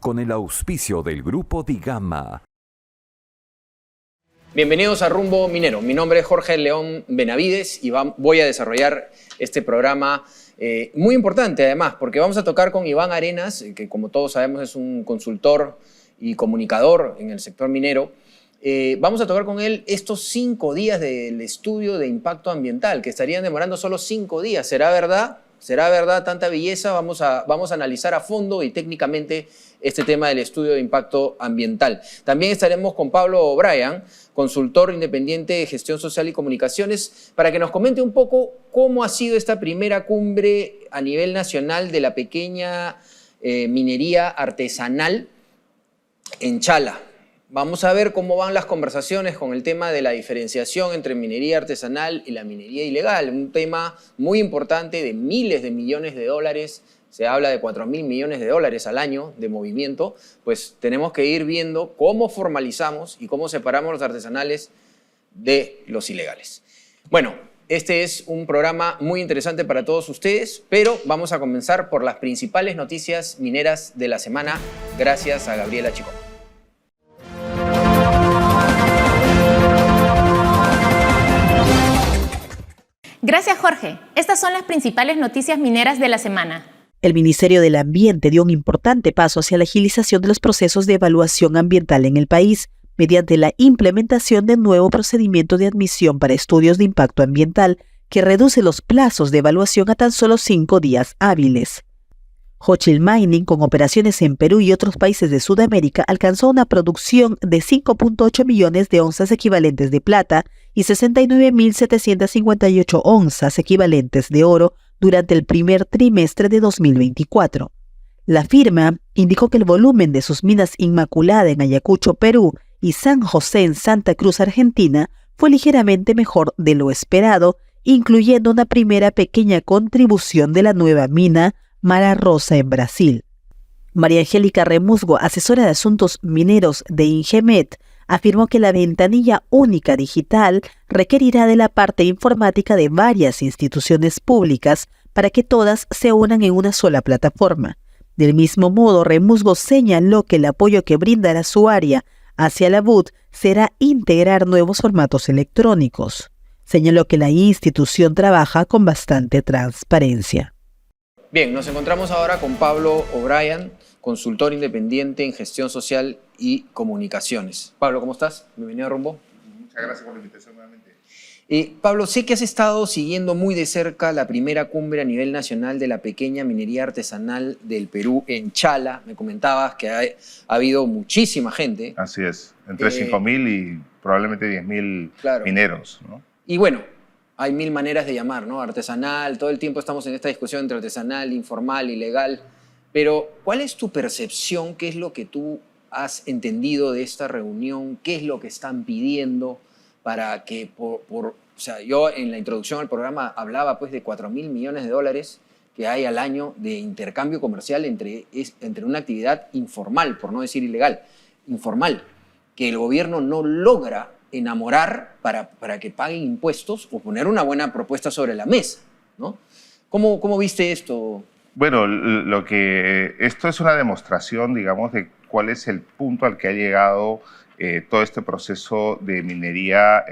con el auspicio del Grupo Digama. Bienvenidos a Rumbo Minero. Mi nombre es Jorge León Benavides y voy a desarrollar este programa muy importante además, porque vamos a tocar con Iván Arenas, que como todos sabemos es un consultor y comunicador en el sector minero. Vamos a tocar con él estos 5 días del estudio de impacto ambiental, que estarían demorando solo 5 días. ¿Será verdad? ¿Será verdad tanta belleza? Vamos a analizar a fondo y técnicamente este tema del estudio de impacto ambiental. También estaremos con Pablo O'Brien, consultor independiente de gestión social y comunicaciones, para que nos comente un poco cómo ha sido esta primera cumbre a nivel nacional de la pequeña minería artesanal en Chala. Vamos a ver cómo van las conversaciones con el tema de la diferenciación entre minería artesanal y la minería ilegal, un tema muy importante de miles de millones de dólares. Se habla de 4.000 millones de dólares al año de movimiento, pues tenemos que ir viendo cómo formalizamos y cómo separamos los artesanales de los ilegales. Bueno, este es un programa muy interesante para todos ustedes, pero vamos a comenzar por las principales noticias mineras de la semana, gracias a Gabriela Chicón. Gracias, Jorge. Estas son las principales noticias mineras de la semana. El Ministerio del Ambiente dio un importante paso hacia la agilización de los procesos de evaluación ambiental en el país, mediante la implementación de un nuevo procedimiento de admisión para estudios de impacto ambiental que reduce los plazos de evaluación a tan solo 5 días hábiles. Hochschild Mining, con operaciones en Perú y otros países de Sudamérica, alcanzó una producción de 5.8 millones de onzas equivalentes de plata y 69.758 onzas equivalentes de oro durante el primer trimestre de 2024. La firma indicó que el volumen de sus minas Inmaculada en Ayacucho, Perú, y San José en Santa Cruz, Argentina, fue ligeramente mejor de lo esperado, incluyendo una primera pequeña contribución de la nueva mina Mara Rosa en Brasil. María Angélica Remusgo, asesora de asuntos mineros de Ingemet, afirmó que la ventanilla única digital requerirá de la parte informática de varias instituciones públicas para que todas se unan en una sola plataforma. Del mismo modo, Remusgo señaló que el apoyo que brindará su área hacia la BUT será integrar nuevos formatos electrónicos. Señaló que la institución trabaja con bastante transparencia. Bien, nos encontramos ahora con Pablo O'Brien, consultor independiente en gestión social y comunicaciones. Pablo, ¿cómo estás? Bienvenido a Rumbo. Muchas gracias por la invitación nuevamente. Pablo, sé que has estado siguiendo muy de cerca la primera cumbre a nivel nacional de la pequeña minería artesanal del Perú en Chala. Me comentabas que ha habido muchísima gente. Así es, entre 5.000 y probablemente 10.000 claro. Mineros, ¿no? Y bueno, hay 1000 maneras de llamar, ¿no? Artesanal, todo el tiempo estamos en esta discusión entre artesanal, informal, ilegal. Pero, ¿cuál es tu percepción? ¿Qué es lo que tú has entendido de esta reunión? ¿Qué es lo que están pidiendo para que, o sea, yo en la introducción al programa hablaba pues de 4.000 millones de dólares que hay al año de intercambio comercial entre una actividad informal, por no decir ilegal, informal, que el gobierno no logra enamorar para que paguen impuestos o poner una buena propuesta sobre la mesa, ¿no? ¿Cómo viste esto? Bueno, esto es una demostración, digamos, de cuál es el punto al que ha llegado todo este proceso de minería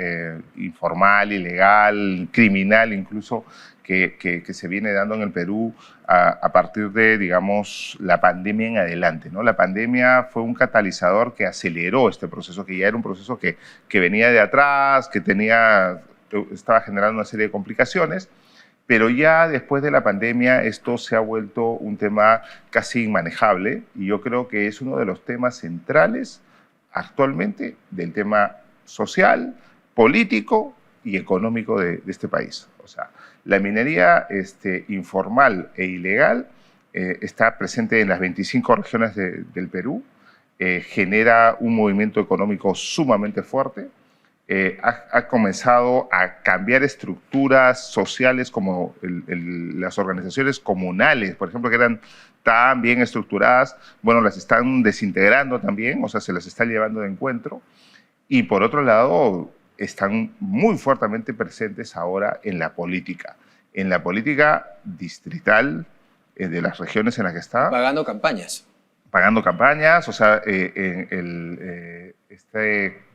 informal, ilegal, criminal incluso, que se viene dando en el Perú a partir de, digamos, la pandemia en adelante, ¿no? La pandemia fue un catalizador que aceleró este proceso, que ya era un proceso que venía de atrás, que estaba generando una serie de complicaciones, pero ya después de la pandemia esto se ha vuelto un tema casi inmanejable y yo creo que es uno de los temas centrales actualmente del tema social, político y económico de este país. O sea, la minería informal e ilegal está presente en las 25 regiones del Perú, genera un movimiento económico sumamente fuerte, ha comenzado a cambiar estructuras sociales como las organizaciones comunales, por ejemplo, que eran tan bien estructuradas, bueno, las están desintegrando también, o sea, se las está llevando de encuentro. Y por otro lado, están muy fuertemente presentes ahora en la política distrital de las regiones en las que está. Pagando campañas. pagando campañas, o sea,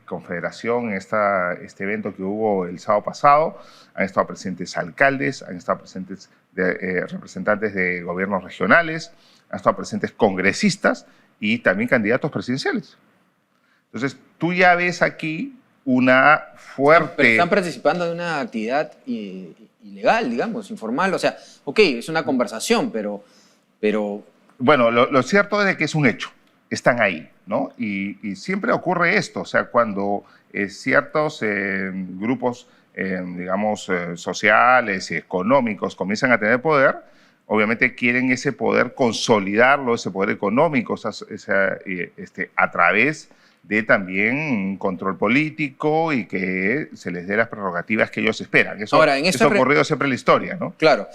confederación, este evento que hubo el sábado pasado, han estado presentes alcaldes, han estado presentes representantes de gobiernos regionales, han estado presentes congresistas y también candidatos presidenciales. Entonces, tú ya ves aquí una fuerte... Pero están participando de una actividad ilegal, digamos, informal. O sea, ok, es una conversación, pero... Bueno, lo cierto es que es un hecho. Están ahí, ¿no? Y siempre ocurre esto, o sea, cuando ciertos grupos, digamos, sociales y económicos comienzan a tener poder, obviamente quieren ese poder consolidarlo, ese poder económico, a través de también un control político y que se les dé las prerrogativas que ellos esperan. Eso ha ocurrido siempre en la historia, ¿no? Claro,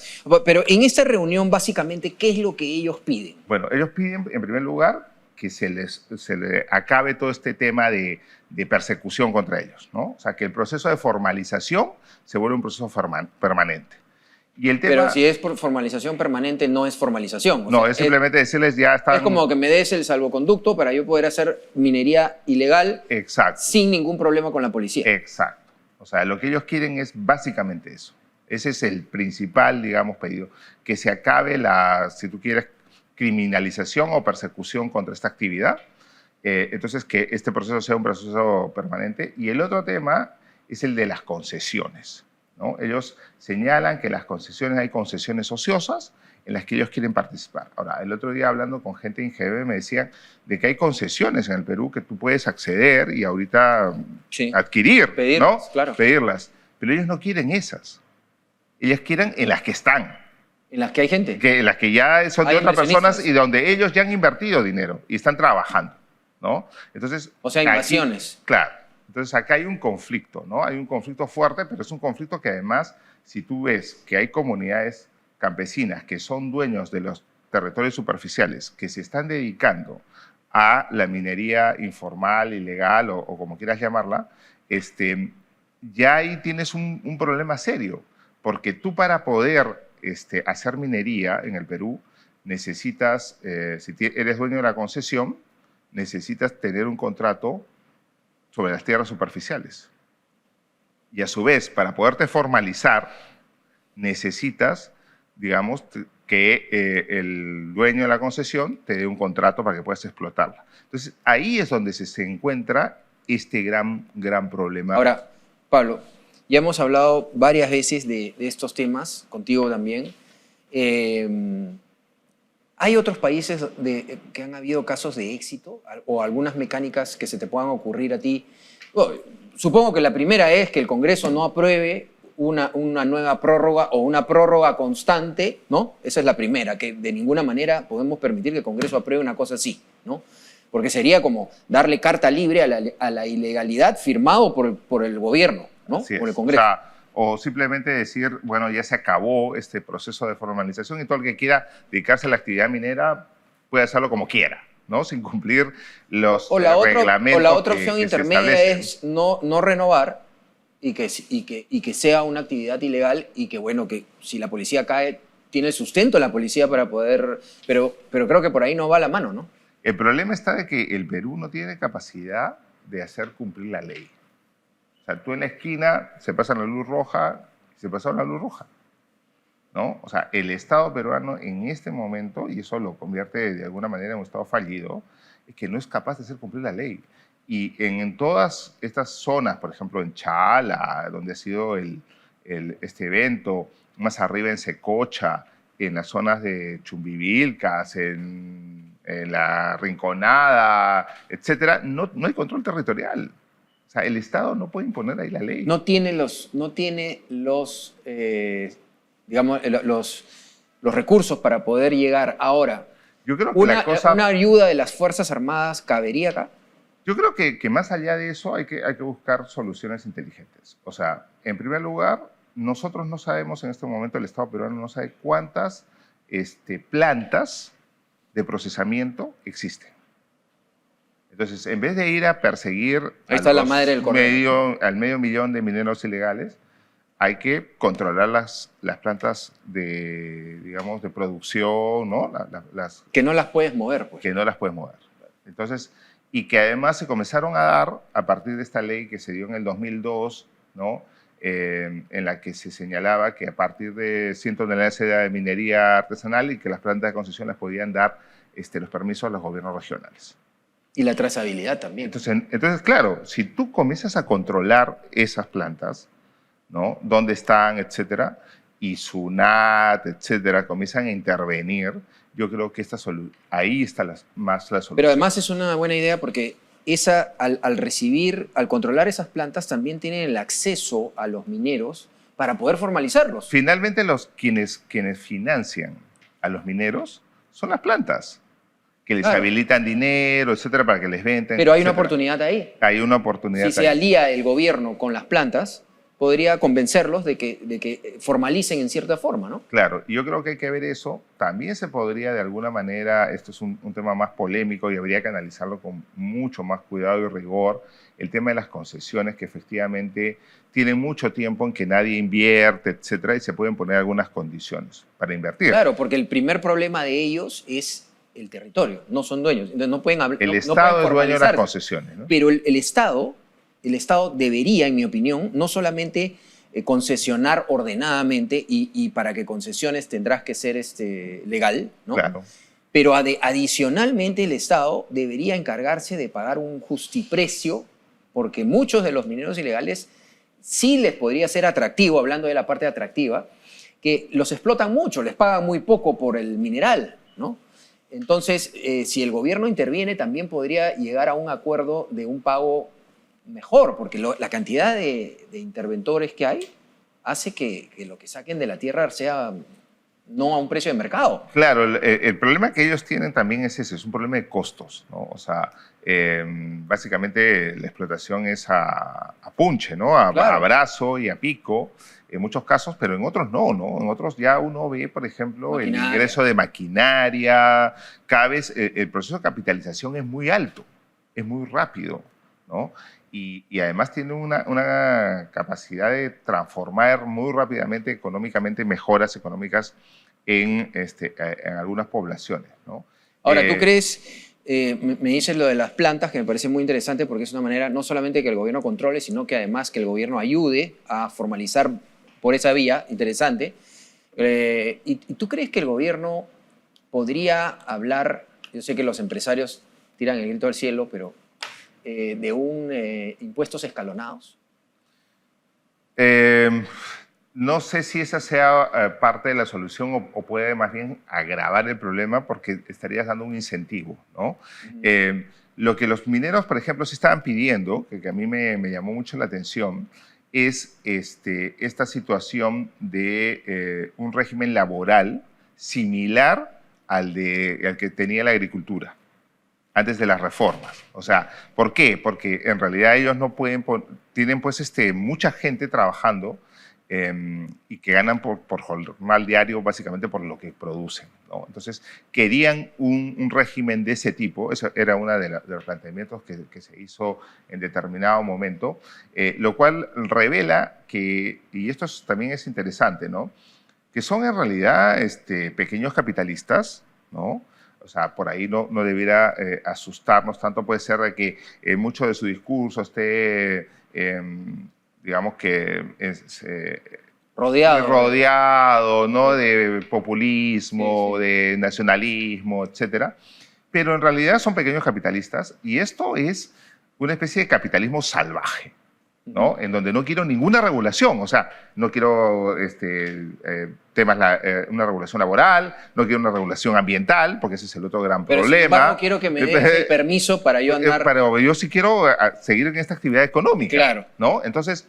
pero en esta reunión, básicamente, ¿qué es lo que ellos piden? Bueno, ellos piden, en primer lugar, que se le acabe todo este tema de persecución contra ellos, ¿no? O sea, que el proceso de formalización se vuelva un proceso permanente. Y el tema, pero si es por formalización permanente, no es formalización. No, es simplemente decirles ya están... Es como que me des el salvoconducto para yo poder hacer minería ilegal. Exacto. Sin ningún problema con la policía. Exacto. O sea, lo que ellos quieren es básicamente eso. Ese es el principal, digamos, pedido. Que se acabe la, si tú quieres, criminalización o persecución contra esta actividad. Entonces, que este proceso sea un proceso permanente. Y el otro tema es el de las concesiones, ¿no? Ellos señalan que las concesiones, hay concesiones ociosas en las que ellos quieren participar. Ahora, el otro día hablando con gente de INGB me decían de que hay concesiones en el Perú que tú puedes acceder y ahorita adquirir, pedirlas, ¿no? Claro. Pedirlas. Pero ellos no quieren esas. Ellos quieren en las que están. En las que hay gente. En las que ya son de otras personas y donde ellos ya han invertido dinero y están trabajando, ¿no? Entonces, o sea, invasiones. Claro. Entonces, acá hay un conflicto, ¿no? Hay un conflicto fuerte, pero es un conflicto que además, si tú ves que hay comunidades campesinas que son dueños de los territorios superficiales, que se están dedicando a la minería informal, ilegal o como quieras llamarla, ya ahí tienes un problema serio, porque tú para poder hacer minería en el Perú necesitas, si eres dueño de la concesión, necesitas tener un contrato sobre las tierras superficiales. Y a su vez, para poderte formalizar, necesitas, digamos, que el dueño de la concesión te dé un contrato para que puedas explotarla. Entonces, ahí es donde se encuentra este gran problema. Ahora, Pablo, ya hemos hablado varias veces de estos temas, contigo también. ¿Hay otros países que han habido casos de éxito o algunas mecánicas que se te puedan ocurrir a ti? Bueno, supongo que la primera es que el Congreso no apruebe una nueva prórroga o una prórroga constante, ¿no? Esa es la primera, que de ninguna manera podemos permitir que el Congreso apruebe una cosa así, ¿no? Porque sería como darle carta libre a la ilegalidad firmado por el gobierno, ¿no? Por el Congreso. O simplemente decir, bueno, ya se acabó este proceso de formalización y todo el que quiera dedicarse a la actividad minera puede hacerlo como quiera, ¿no? Sin cumplir los reglamentos. O la otra opción intermedia es no renovar y que sea una actividad ilegal y que, bueno, que si la policía cae, tiene el sustento la policía para poder... Pero creo que por ahí no va la mano, ¿no? El problema está de que el Perú no tiene capacidad de hacer cumplir la ley. O sea, tú en la esquina se pasa la luz roja, se pasa la luz roja, ¿no? O sea, el Estado peruano en este momento, y eso lo convierte de alguna manera en un Estado fallido, es que no es capaz de hacer cumplir la ley. Y en todas estas zonas, por ejemplo en Chala, donde ha sido este evento, más arriba en Secocha, en las zonas de Chumbivilcas, en la Rinconada, etcétera, no hay control territorial. O sea, el Estado no puede imponer ahí la ley. No tiene los recursos para poder llegar. Ahora, yo creo que una ayuda de las Fuerzas Armadas cabería acá. Yo creo que más allá de eso hay que buscar soluciones inteligentes. O sea, en primer lugar, nosotros no sabemos en este momento, el Estado peruano no sabe cuántas plantas de procesamiento existen. Entonces, en vez de ir a perseguir al medio millón de mineros ilegales, hay que controlar las plantas de, digamos, de producción, ¿no? Que no las puedes mover, pues. Que no las puedes mover. Entonces, y que además se comenzaron a dar a partir de esta ley que se dio en el 2002, ¿no? En la que se señalaba que a partir de 100 toneladas de minería artesanal y que las plantas de concesión les podían dar los permisos a los gobiernos regionales. Y la trazabilidad también. Entonces, claro, si tú comienzas a controlar esas plantas, ¿no? Dónde están, etcétera, y SUNAT, etcétera, comienzan a intervenir, yo creo que ahí está más la solución. Pero además es una buena idea porque al controlar esas plantas también tienen el acceso a los mineros para poder formalizarlos. Finalmente, quienes financian a los mineros son las plantas, que les habilitan dinero, etcétera, para que les vendan. Pero hay una oportunidad ahí. Hay una oportunidad. Si se alía el gobierno con las plantas, podría convencerlos de que formalicen en cierta forma, ¿no? Claro, y yo creo que hay que ver eso. También se podría, de alguna manera, esto es un tema más polémico y habría que analizarlo con mucho más cuidado y rigor, el tema de las concesiones, que efectivamente tienen mucho tiempo en que nadie invierte, etcétera, y se pueden poner algunas condiciones para invertir. Claro, porque el primer problema de ellos es el territorio, no son dueños, entonces no pueden hablar. El Estado es dueño de las concesiones, ¿no? Pero el Estado debería, en mi opinión, no solamente concesionar ordenadamente y para que concesiones tendrás que ser legal, ¿no? Claro. Pero adicionalmente el Estado debería encargarse de pagar un justiprecio, porque muchos de los mineros ilegales sí les podría ser atractivo, hablando de la parte atractiva, que los explotan mucho, les pagan muy poco por el mineral, ¿no? Entonces, si el gobierno interviene, también podría llegar a un acuerdo de un pago mejor, porque la cantidad de interventores que hay hace que lo que saquen de la tierra sea no a un precio de mercado. Claro, el problema que ellos tienen también es ese, es un problema de costos, ¿no? O sea, básicamente la explotación es a punche, ¿no? A brazo y a pico, en muchos casos, pero en otros no, ¿no? En otros ya uno ve, por ejemplo, el ingreso de maquinaria, cada vez el proceso de capitalización es muy alto, es muy rápido, ¿no? Y además tiene una capacidad de transformar muy rápidamente económicamente mejoras económicas en algunas poblaciones, ¿no? Ahora, ¿tú crees, me dices lo de las plantas, que me parece muy interesante porque es una manera no solamente que el gobierno controle, sino que además que el gobierno ayude a formalizar por esa vía, interesante. ¿Y tú crees que el gobierno podría hablar, yo sé que los empresarios tiran el grito al cielo, pero de impuestos escalonados? No sé si esa sea parte de la solución o puede más bien agravar el problema porque estarías dando un incentivo, ¿no? Lo que los mineros, por ejemplo, sí estaban pidiendo, que a mí me llamó mucho la atención, es esta situación de un régimen laboral similar al que tenía la agricultura antes de las reformas. O sea, ¿por qué? Porque en realidad ellos no pueden, tienen pues mucha gente trabajando y que ganan por jornal diario básicamente por lo que producen, ¿no? Entonces, querían un régimen de ese tipo, eso era uno de los planteamientos que se hizo en determinado momento, lo cual revela que, y esto también es interesante, ¿no? Que son en realidad pequeños capitalistas, ¿no? O sea, por ahí no debiera asustarnos tanto. Puede ser de que mucho de su discurso esté, digamos que rodeado, ¿no? De populismo, de nacionalismo, etcétera. Pero en realidad son pequeños capitalistas y esto es una especie de capitalismo salvaje, ¿no? En donde no quiero ninguna regulación, o sea, no quiero una regulación laboral, no quiero una regulación ambiental, porque ese es el otro gran problema. Sin embargo, quiero que me des el permiso para yo andar... Pero yo sí quiero seguir en esta actividad económica, claro, ¿no? Entonces...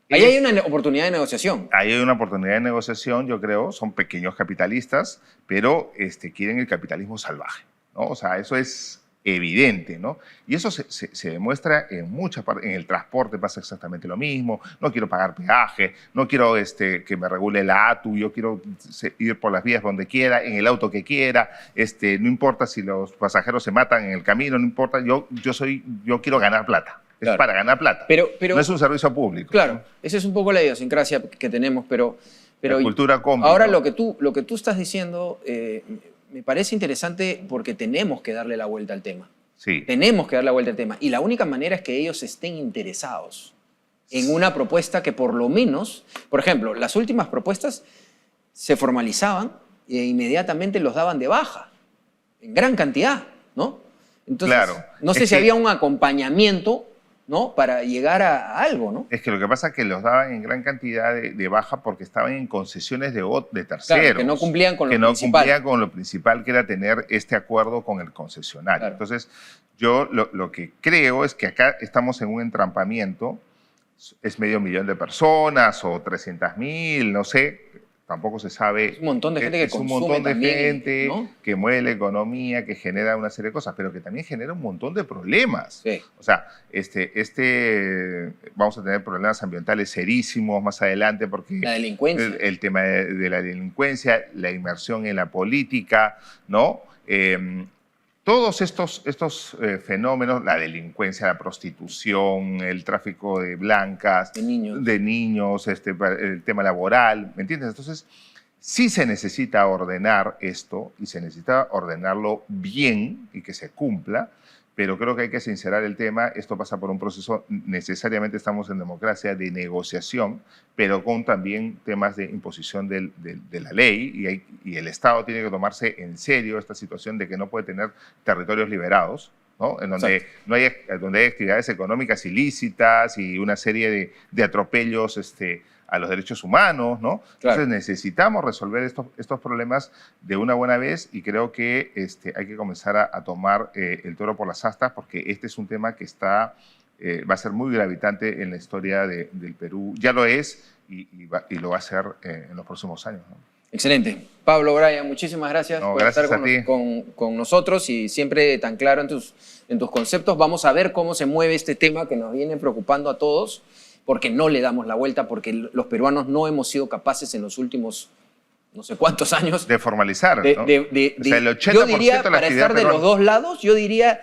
Ahí hay una oportunidad de negociación. Ahí hay una oportunidad de negociación, yo creo, son pequeños capitalistas, pero quieren el capitalismo salvaje, ¿no? O sea, eso es evidente, ¿no? Y eso se demuestra en muchas partes. En el transporte pasa exactamente lo mismo. No quiero pagar peaje, no quiero que me regule la ATU, yo quiero ir por las vías donde quiera, en el auto que quiera, no importa si los pasajeros se matan en el camino, no importa, yo quiero ganar plata, Claro. Es para ganar plata. Pero, no es un servicio público. Claro, esa es un poco la idiosincrasia que tenemos, pero la cultura combi, ahora ¿no? lo que tú estás diciendo me parece interesante porque tenemos que darle la vuelta al tema. Sí. Tenemos que darle la vuelta al tema. Y la única manera es que ellos estén interesados en una propuesta que por lo menos, por ejemplo, las últimas propuestas se formalizaban e inmediatamente los daban de baja, en gran cantidad, ¿no? Entonces, Claro. no sé Es si que había un acompañamiento, ¿no? Para llegar a algo, ¿no? Es que lo que pasa es que los daban en gran cantidad de baja porque estaban en concesiones de terceros. Claro, que no cumplían con lo principal. Que no cumplían con lo principal, que era tener este acuerdo con el concesionario. Claro. Entonces, yo lo que creo es que acá estamos en un entrampamiento. Es 500.000 de personas o 300.000, no sé. Tampoco se sabe. Es un montón de gente que es un consume montón de también, gente, ¿no? que mueve la economía, que genera una serie de cosas, pero que también genera un montón de problemas. Sí. O sea, vamos a tener problemas ambientales serísimos más adelante porque La delincuencia. el tema de la delincuencia, la inmersión en la política, ¿no? Todos estos fenómenos, la delincuencia, la prostitución, el tráfico de blancas, de niños, el tema laboral, ¿me entiendes? Entonces, sí se necesita ordenar esto y se necesita ordenarlo bien y que se cumpla, pero creo que hay que sincerar el tema. Esto pasa por un proceso, necesariamente estamos en democracia, de negociación, pero con también temas de imposición de la ley y el Estado tiene que tomarse en serio esta situación de que no puede tener territorios liberados, ¿no? En donde, donde hay actividades económicas ilícitas y una serie de atropellos a los derechos humanos, ¿no? Claro. Entonces necesitamos resolver estos problemas de una buena vez y creo que hay que comenzar a tomar el toro por las astas porque este es un tema que va a ser muy gravitante en la historia del Perú. Ya lo es y lo va a ser en los próximos años, ¿no? Excelente. Pablo, Brian, muchísimas gracias por gracias estar con nosotros y siempre tan claro en tus conceptos. Vamos a ver cómo se mueve este tema que nos viene preocupando a todos, porque no le damos la vuelta, porque los peruanos no hemos sido capaces en los últimos no sé cuántos años de formalizar, ¿no? O sea, el 80% yo diría, de la para estar de los dos lados, yo diría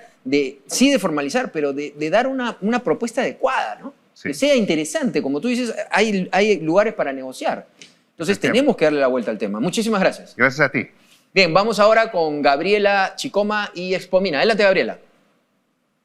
sí de formalizar, pero de dar una propuesta adecuada, ¿no? Sí. Que sea interesante. Como tú dices, hay lugares para negociar. Entonces tenemos que darle la vuelta al tema. Muchísimas gracias. Gracias a ti. Bien, vamos ahora con Gabriela Chicoma y Expomina. Adelante, Gabriela.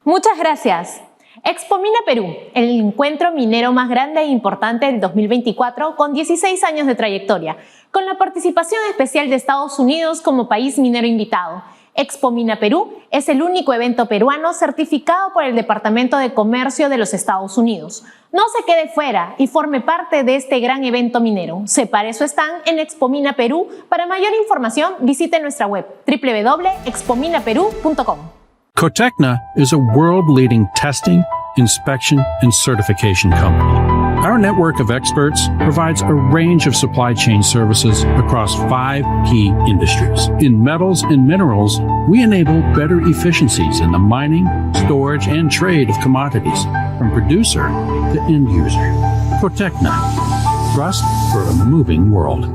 Muchas gracias. Expomina Perú, el encuentro minero más grande e importante del 2024 con 16 años de trayectoria, con la participación especial de Estados Unidos como país minero invitado. Expomina Perú es el único evento peruano certificado por el Departamento de Comercio de los Estados Unidos. No se quede fuera y forme parte de este gran evento minero. Separe su stand en Expomina Perú. Para mayor información, visite nuestra web www.expominaperú.com. Cotecna is a world-leading testing, inspection, and certification company. Our network of experts provides a range of supply chain services across 5 key industries. In metals and minerals, we enable better efficiencies in the mining, storage, and trade of commodities, from producer to end user. Cotecna. Trust for a moving world.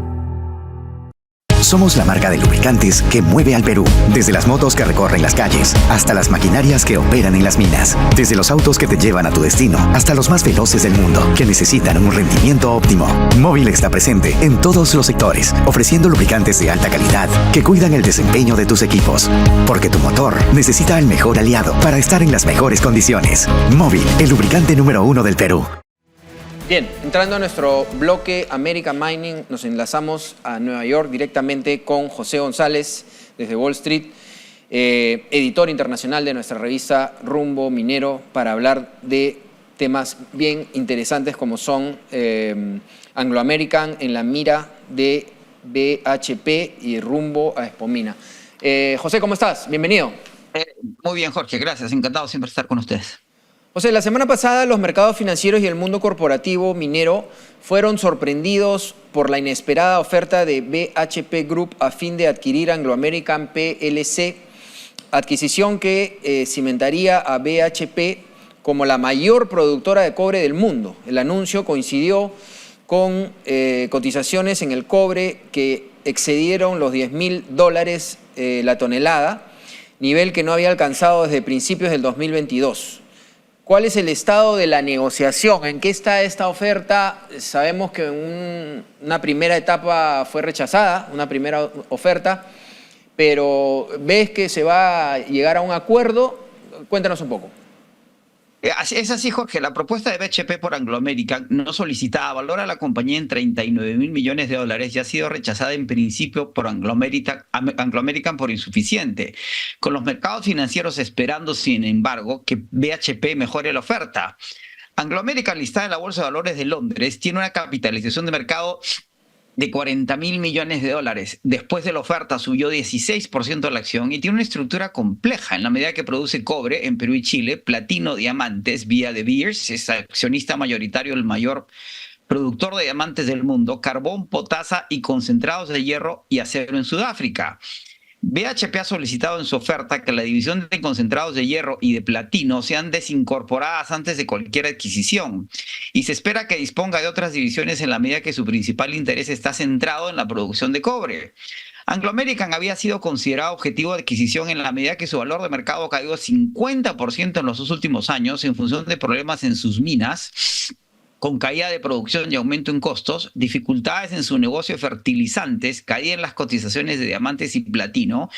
Somos la marca de lubricantes que mueve al Perú. Desde las motos que recorren las calles, hasta las maquinarias que operan en las minas. Desde los autos que te llevan a tu destino, hasta los más veloces del mundo, que necesitan un rendimiento óptimo. Móvil está presente en todos los sectores, ofreciendo lubricantes de alta calidad que cuidan el desempeño de tus equipos. Porque tu motor necesita el mejor aliado para estar en las mejores condiciones. Móvil, el lubricante número 1 del Perú. Bien, entrando a nuestro bloque American Mining, nos enlazamos a Nueva York directamente con José González desde Wall Street, editor internacional de nuestra revista Rumbo Minero, para hablar de temas bien interesantes como son Anglo American en la mira de BHP y rumbo a Expomina. José, ¿cómo estás? Bienvenido. Muy bien, Jorge, gracias. Encantado siempre estar con ustedes. José, la semana pasada los mercados financieros y el mundo corporativo minero fueron sorprendidos por la inesperada oferta de BHP Group a fin de adquirir Anglo American PLC, adquisición que cimentaría a BHP como la mayor productora de cobre del mundo. El anuncio coincidió con cotizaciones en el cobre que excedieron los $10.000 la tonelada, nivel que no había alcanzado desde principios del 2022. ¿Cuál es el estado de la negociación? ¿En qué está esta oferta? Sabemos que una primera etapa fue rechazada, una primera oferta, pero ¿ves que se va a llegar a un acuerdo? Cuéntanos un poco. Es así, Jorge. La propuesta de BHP por Anglo American no solicitaba valor a la compañía en $39.000 millones y ha sido rechazada en principio por Anglo American por insuficiente, con los mercados financieros esperando, sin embargo, que BHP mejore la oferta. Anglo American, listada en la Bolsa de Valores de Londres, tiene una capitalización de mercado de $40.000 millones. Después de la oferta subió 16% la acción y tiene una estructura compleja en la medida que produce cobre en Perú y Chile, platino, diamantes vía De Beers, es accionista mayoritario, el mayor productor de diamantes del mundo, carbón, potasa y concentrados de hierro y acero en Sudáfrica. BHP ha solicitado en su oferta que la división de concentrados de hierro y de platino sean desincorporadas antes de cualquier adquisición y se espera que disponga de otras divisiones en la medida que su principal interés está centrado en la producción de cobre. Anglo American había sido considerado objetivo de adquisición en la medida que su valor de mercado ha caído 50% en los dos últimos años en función de problemas en sus minas, con caída de producción y aumento en costos, dificultades en su negocio de fertilizantes, caída en las cotizaciones de diamantes y platino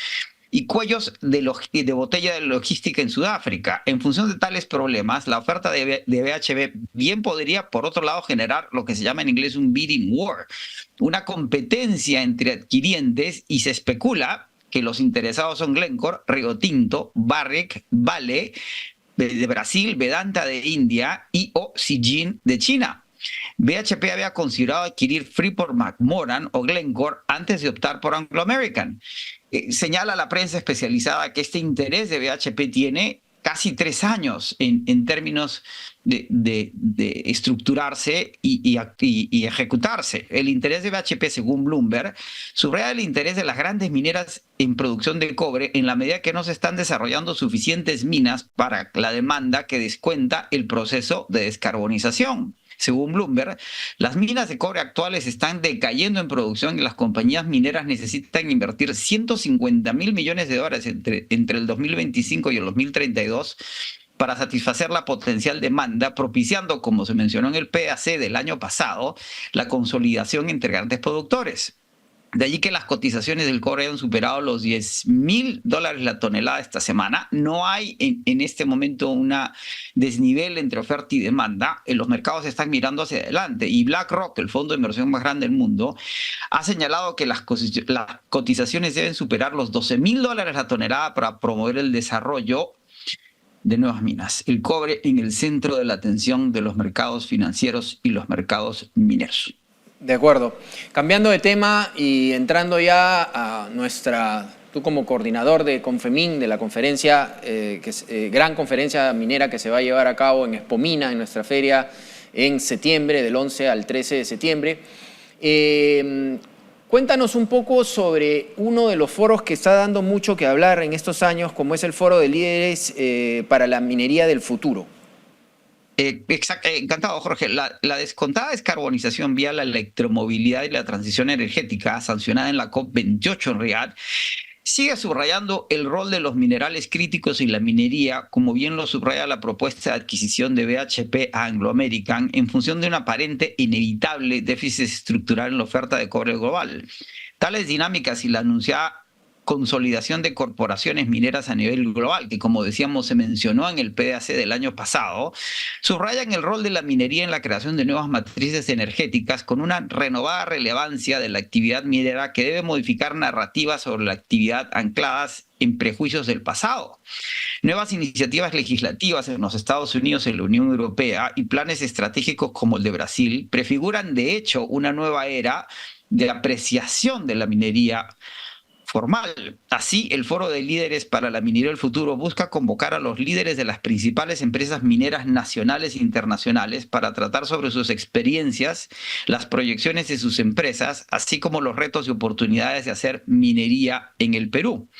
y cuellos de botella de logística en Sudáfrica. En función de tales problemas, la oferta de BHP bien podría, por otro lado, generar lo que se llama en inglés un bidding war, una competencia entre adquirientes, y se especula que los interesados son Glencore, Rio Tinto, Barrick, Vale de Brasil, Vedanta de India y Zijin de China. BHP había considerado adquirir Freeport-McMoRan o Glencore antes de optar por Anglo American. Señala la prensa especializada que este interés de BHP tiene casi 3 años en términos de estructurarse y ejecutarse. El interés de BHP, según Bloomberg, subraya el interés de las grandes mineras en producción de cobre en la medida que no se están desarrollando suficientes minas para la demanda que descuenta el proceso de descarbonización. Según Bloomberg, las minas de cobre actuales están decayendo en producción y las compañías mineras necesitan invertir $150.000 millones entre el 2025 y el 2032 para satisfacer la potencial demanda, propiciando, como se mencionó en el PAC del año pasado, la consolidación entre grandes productores. De allí que las cotizaciones del cobre hayan superado los $10.000 la tonelada esta semana. No hay en este momento un desnivel entre oferta y demanda. Los mercados están mirando hacia adelante. Y BlackRock, el fondo de inversión más grande del mundo, ha señalado que las cotizaciones deben superar los $12.000 la tonelada para promover el desarrollo de nuevas minas. El cobre en el centro de la atención de los mercados financieros y los mercados mineros. De acuerdo. Cambiando de tema y entrando ya a tú como coordinador de Confemin, de la conferencia, gran conferencia minera que se va a llevar a cabo en Expomina, en nuestra feria, en septiembre, del 11 al 13 de septiembre. Cuéntanos un poco sobre uno de los foros que está dando mucho que hablar en estos años, como es el Foro de Líderes para la Minería del Futuro. Encantado, Jorge. La descontada descarbonización vía la electromovilidad y la transición energética, sancionada en la COP28 en Riad, sigue subrayando el rol de los minerales críticos y la minería, como bien lo subraya la propuesta de adquisición de BHP a Anglo American, en función de un aparente e inevitable déficit estructural en la oferta de cobre global. Tales dinámicas y la anunciada consolidación de corporaciones mineras a nivel global, que como decíamos se mencionó en el PDAC del año pasado, subrayan el rol de la minería en la creación de nuevas matrices energéticas con una renovada relevancia de la actividad minera que debe modificar narrativas sobre la actividad ancladas en prejuicios del pasado. Nuevas iniciativas legislativas en los Estados Unidos, en la Unión Europea y planes estratégicos como el de Brasil prefiguran de hecho una nueva era de apreciación de la minería formal. Así, el Foro de Líderes para la Minería del Futuro busca convocar a los líderes de las principales empresas mineras nacionales e internacionales para tratar sobre sus experiencias, las proyecciones de sus empresas, así como los retos y oportunidades de hacer minería en el Perú.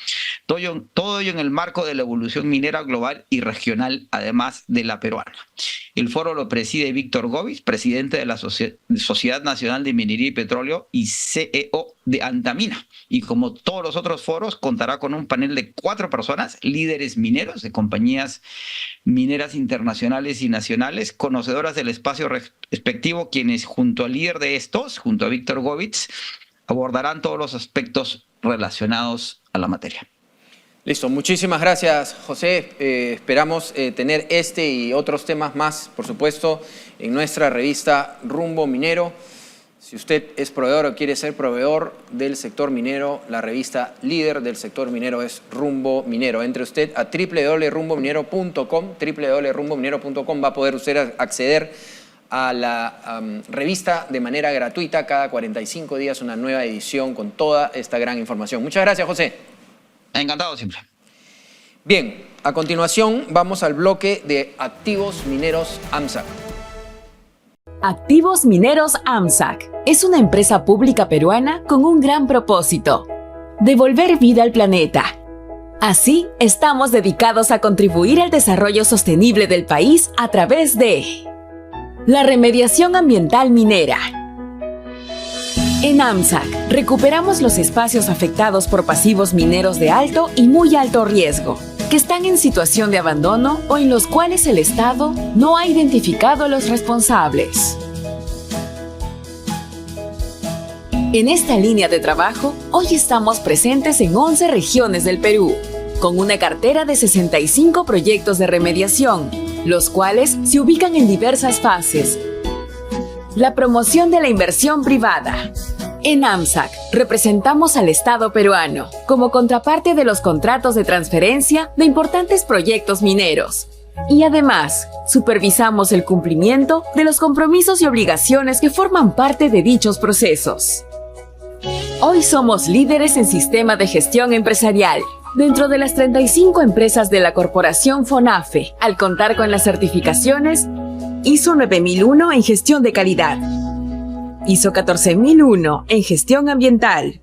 Todo ello en el marco de la evolución minera global y regional, además de la peruana. El foro lo preside Víctor Govis, presidente de la Sociedad Nacional de Minería y Petróleo y CEO de Antamina. Y como todos todos los otros foros, contará con un panel de 4 personas, líderes mineros de compañías mineras internacionales y nacionales, conocedoras del espacio respectivo, quienes junto al líder de estos, junto a Víctor Govitz, abordarán todos los aspectos relacionados a la materia. Listo, muchísimas gracias, José. Esperamos tener este y otros temas más, por supuesto, en nuestra revista Rumbo Minero. Si usted es proveedor o quiere ser proveedor del sector minero, la revista líder del sector minero es Rumbo Minero. Entre usted a www.rumbominero.com, www.rumbominero.com, va a poder usted acceder a la revista de manera gratuita. Cada 45 días una nueva edición con toda esta gran información. Muchas gracias, José. Encantado siempre. Bien, a continuación vamos al bloque de Activos Mineros AMSAC. Activos Mineros AMSAC es una empresa pública peruana con un gran propósito: devolver vida al planeta. Así, estamos dedicados a contribuir al desarrollo sostenible del país a través de la remediación ambiental minera. En AMSAC, recuperamos los espacios afectados por pasivos mineros de alto y muy alto riesgo, que están en situación de abandono o en los cuales el Estado no ha identificado a los responsables. En esta línea de trabajo, hoy estamos presentes en 11 regiones del Perú, con una cartera de 65 proyectos de remediación, los cuales se ubican en diversas fases. La promoción de la inversión privada. En AMSAC, representamos al Estado peruano como contraparte de los contratos de transferencia de importantes proyectos mineros. Y además, supervisamos el cumplimiento de los compromisos y obligaciones que forman parte de dichos procesos. Hoy somos líderes en sistema de gestión empresarial, dentro de las 35 empresas de la corporación FONAFE, al contar con las certificaciones ISO 9001 en gestión de calidad, ISO 14001 en gestión ambiental,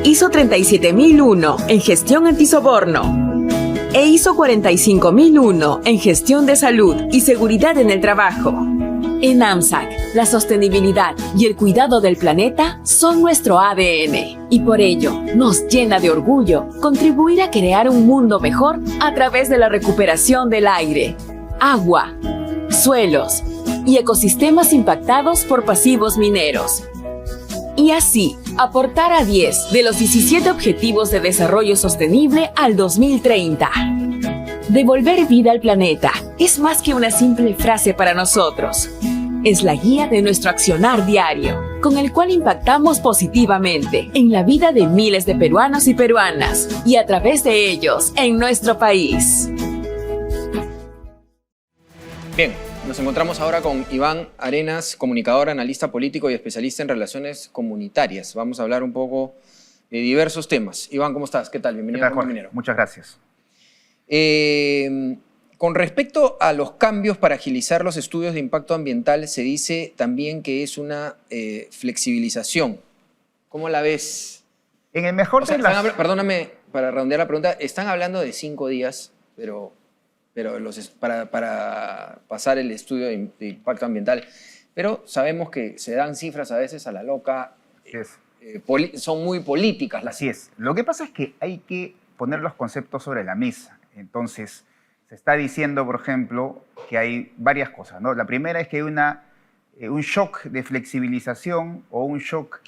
ISO 37001 en gestión antisoborno e ISO 45001 en gestión de salud y seguridad en el trabajo. En AMSAC, la sostenibilidad y el cuidado del planeta son nuestro ADN y por ello nos llena de orgullo contribuir a crear un mundo mejor a través de la recuperación del aire, agua, suelos y ecosistemas impactados por pasivos mineros. Y así, aportar a 10 de los 17 Objetivos de Desarrollo Sostenible al 2030. Devolver vida al planeta es más que una simple frase para nosotros. Es la guía de nuestro accionar diario, con el cual impactamos positivamente en la vida de miles de peruanos y peruanas, y a través de ellos en nuestro país. Bien, nos encontramos ahora con Iván Arenas, comunicador, analista político y especialista en relaciones comunitarias. Vamos a hablar un poco de diversos temas. Iván, ¿cómo estás? ¿Qué tal? Bienvenido a Rumbo Minero. Muchas gracias. Con respecto a los cambios para agilizar los estudios de impacto ambiental, se dice también que es una flexibilización. ¿Cómo la ves? En el mejor de las... Perdóname, para redondear la pregunta, están hablando de 5 días, pero para pasar el estudio de impacto ambiental. Pero sabemos que se dan cifras a veces a la loca, son muy políticas. Así es. Lo que pasa es que hay que poner los conceptos sobre la mesa. Entonces, se está diciendo, por ejemplo, que hay varias cosas, ¿no? La primera es que hay un shock de flexibilización o un shock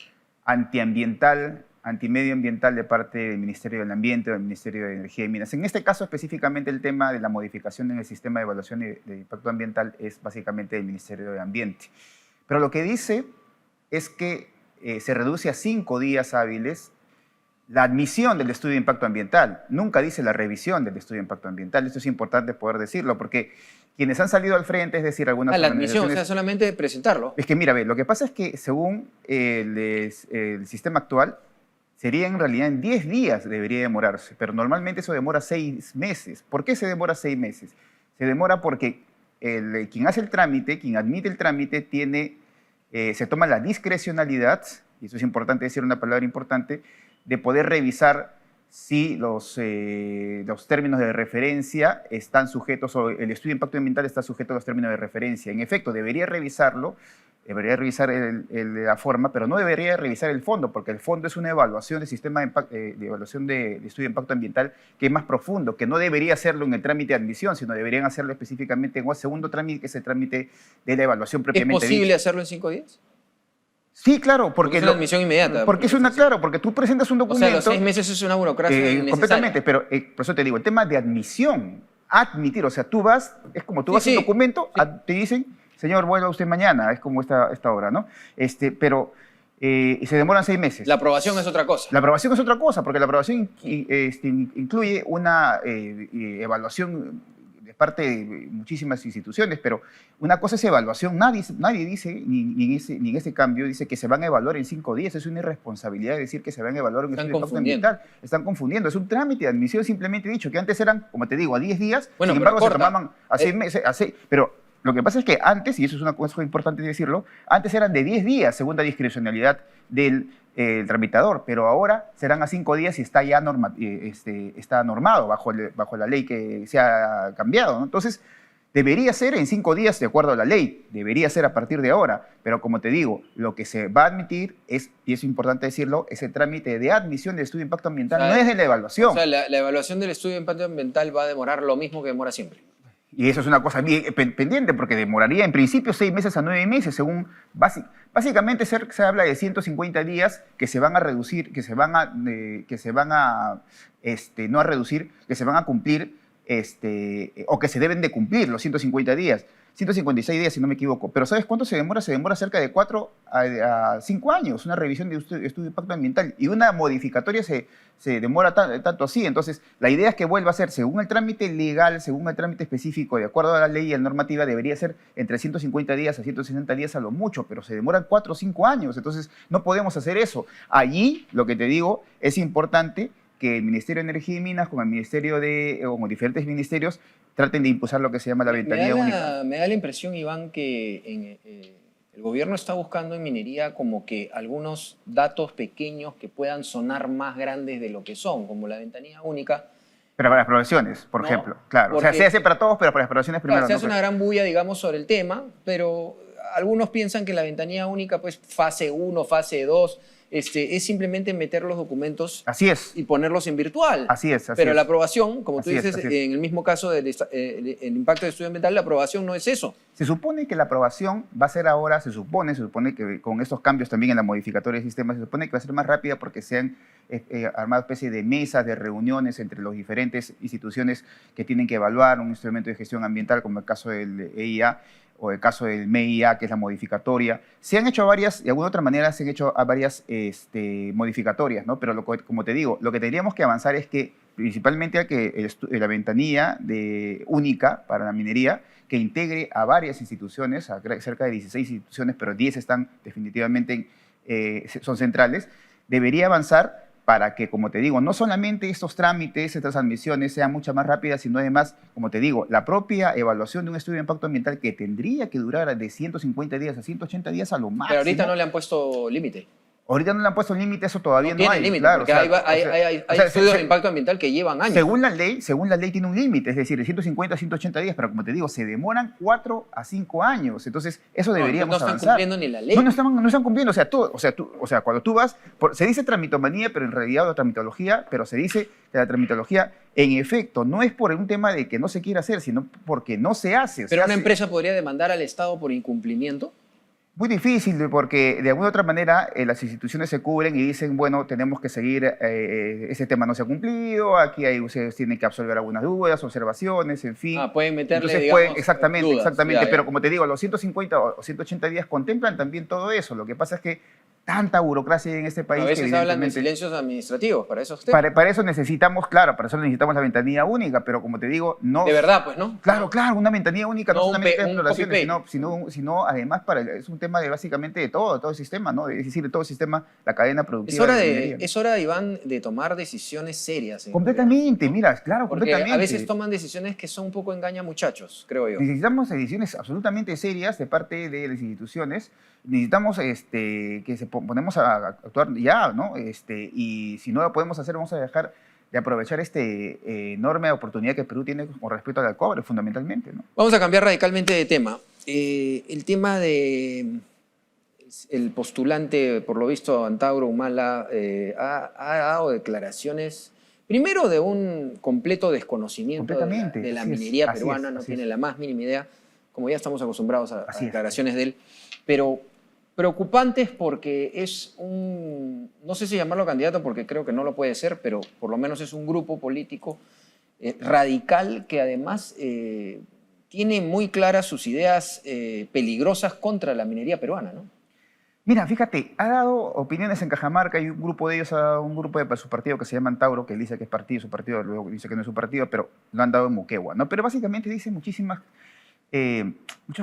antiambiental, antimedioambiental de parte del Ministerio del Ambiente o del Ministerio de Energía y Minas. En este caso, específicamente, el tema de la modificación en el sistema de evaluación de impacto ambiental es básicamente del Ministerio del Ambiente. Pero lo que dice es que se reduce a 5 días hábiles la admisión del estudio de impacto ambiental. Nunca dice la revisión del estudio de impacto ambiental. Esto es importante poder decirlo, porque quienes han salido al frente, es decir, algunas la admisión, o sea, solamente presentarlo. Es que, mira, ve, lo que pasa es que según el sistema actual, sería en realidad en 10 días debería demorarse, pero normalmente eso demora 6 meses. ¿Por qué se demora 6 meses? Se demora porque quien hace el trámite, quien admite el trámite, se toma la discrecionalidad, y eso es importante decir una palabra importante, de poder revisar si los términos de referencia están sujetos, o el estudio de impacto ambiental está sujeto a los términos de referencia. En efecto, debería revisarlo debería revisar la forma, pero no debería revisar el fondo, porque el fondo es una evaluación del sistema de evaluación de estudio de impacto ambiental que es más profundo, que no debería hacerlo en el trámite de admisión, sino deberían hacerlo específicamente en el segundo trámite, que es el trámite de la evaluación ¿Es propiamente posible dicha. hacerlo en 5 días? Sí, claro, porque es una admisión inmediata. Porque es una, claro, porque tú presentas un O sea, documento. los 6 meses es una burocracia innecesaria. Completamente, pero por eso te digo, el tema de admisión, admitir, o sea, tú vas, es como tú Sí, vas a sí, un documento, sí. te dicen, señor, vuelva usted mañana, es como esta hora, ¿no? Pero y se demoran 6 meses. La aprobación es otra cosa. La aprobación es otra cosa, porque la aprobación incluye una evaluación de parte de muchísimas instituciones, pero una cosa es evaluación. Nadie dice, ni en ese cambio, dice que se van a evaluar en 5 días. Es una irresponsabilidad decir que se van a evaluar en estudio de impacto ambiental. Están confundiendo. Es un trámite de admisión simplemente dicho, que antes eran, como te digo, a 10 días, Bueno, sin pero embargo se corta. tomaban a 6 meses, pero lo que pasa es que antes, y eso es una cosa importante decirlo, antes eran de 10 días, según la discrecionalidad del tramitador, pero ahora serán a 5 días y está ya está normado bajo la ley que se ha cambiado, ¿no? Entonces, debería ser en 5 días de acuerdo a la ley, debería ser a partir de ahora, pero como te digo, lo que se va a admitir es, y es importante decirlo, es el trámite de admisión del estudio de impacto ambiental, no es de la evaluación. O sea, la evaluación del estudio de impacto ambiental va a demorar lo mismo que demora siempre. Y eso es una cosa bien pendiente, porque demoraría en principio 6 meses a 9 meses, según básicamente se habla de 150 días que se van a reducir, no a reducir, que se van a cumplir, o que se deben de cumplir los 150 días. 156 días, si no me equivoco. Pero ¿sabes cuánto se demora? Se demora cerca de 4 a 5 años, una revisión de estudio de impacto ambiental. Y una modificatoria se demora tanto así. Entonces, la idea es que vuelva a ser, según el trámite legal, según el trámite específico, de acuerdo a la ley y a la normativa, debería ser entre 150 días a 160 días a lo mucho, pero se demoran 4 o 5 años. Entonces, no podemos hacer eso. Allí, lo que te digo, es importante que el Ministerio de Energía y Minas, con el Ministerio como diferentes ministerios, traten de impulsar lo que se llama la ventanilla única. Me da la impresión, Iván, que el gobierno está buscando en minería como que algunos datos pequeños que puedan sonar más grandes de lo que son, como la ventanilla única. Pero para las aprobaciones, por ejemplo. Claro, o sea, se hace para todos, pero para las aprobaciones primero. Claro, se hace una gran bulla, digamos, sobre el tema, pero algunos piensan que la ventanilla única, pues fase 1, fase 2, es simplemente meter los documentos así es. Y ponerlos en virtual. Así es. Pero la aprobación, como tú así dices, en el mismo caso del el impacto de estudio ambiental, la aprobación no es eso. Se supone que la aprobación va a ser ahora, se supone que con estos cambios también en la modificatoria del sistema, se supone que va a ser más rápida porque se han armado especie de mesas, de reuniones entre las diferentes instituciones que tienen que evaluar un instrumento de gestión ambiental, como el caso del EIA, o el caso del MEIA, que es la modificatoria. Se han hecho varias, de alguna otra manera se han hecho varias modificatorias, ¿no? Pero como te digo, lo que tendríamos que avanzar es que principalmente a que la ventanilla única para la minería, que integre a varias instituciones, a cerca de 16 instituciones, pero 10 están definitivamente, son centrales, debería avanzar para que, como te digo, no solamente estos trámites, estas admisiones sean mucho más rápidas, sino además, como te digo, la propia evaluación de un estudio de impacto ambiental que tendría que durar de 150 días a 180 días a lo máximo. Pero ahorita no le han puesto límite. Ahorita no le han puesto límite, eso todavía no tiene hay. límite, Claro, porque hay estudios de impacto ambiental que llevan años. Según la ley tiene un límite, es decir, de 150 a 180 días, pero como te digo, se demoran 4 a 5 años. Entonces, eso deberíamos avanzar. No están cumpliendo ni la ley. No están cumpliendo. O sea, cuando tú vas, se dice tramitomanía, pero en realidad la tramitología, pero se dice que la tramitología, en efecto, no es por un tema de que no se quiera hacer, sino porque no se hace. ¿Pero una empresa podría demandar al Estado por incumplimiento? Muy difícil, porque de alguna otra manera las instituciones se cubren y dicen, bueno, tenemos que seguir, ese tema no se ha cumplido, aquí ustedes tienen que absolver algunas dudas, observaciones, en fin. Pueden meterle, entonces, digamos, exactamente, dudas. Exactamente, pero como te digo, los 150 o 180 días contemplan también todo eso. Lo que pasa es que tanta burocracia hay en este país. A veces que hablan de silencios administrativos, para esos temas. Para eso necesitamos, claro, para eso necesitamos la ventanilla única, pero como te digo, no... De verdad, pues, ¿no? Claro, una ventanilla única, no solamente de exploraciones, sino además es un tema de básicamente de todo el sistema, ¿no? Es decir, de todo el sistema, la cadena productiva. Es hora, Iván, de tomar decisiones serias. Completamente, mira, claro, porque completamente. A veces toman decisiones que son un poco engañamuchachos, creo yo. Necesitamos decisiones absolutamente serias de parte de las instituciones. Necesitamos que se ponemos a actuar ya, ¿no? Y si no lo podemos hacer, vamos a dejar de aprovechar enorme oportunidad que Perú tiene con respecto al cobre, fundamentalmente, ¿no? Vamos a cambiar radicalmente de tema. El tema de el postulante, por lo visto, Antauro Humala, ha dado declaraciones, primero de un completo desconocimiento de la minería peruana, no tiene la más mínima idea, como ya estamos acostumbrados a declaraciones de él, pero preocupantes porque es no sé si llamarlo candidato porque creo que no lo puede ser, pero por lo menos es un grupo político radical que además tiene muy claras sus ideas peligrosas contra la minería peruana, ¿no? Mira, fíjate, ha dado opiniones en Cajamarca y un grupo de ellos ha dado un grupo de su partido que se llama Antauro, que él dice que es partido, su partido, luego dice que no es su partido, pero lo han dado en Moquegua, ¿no? Pero básicamente dice muchos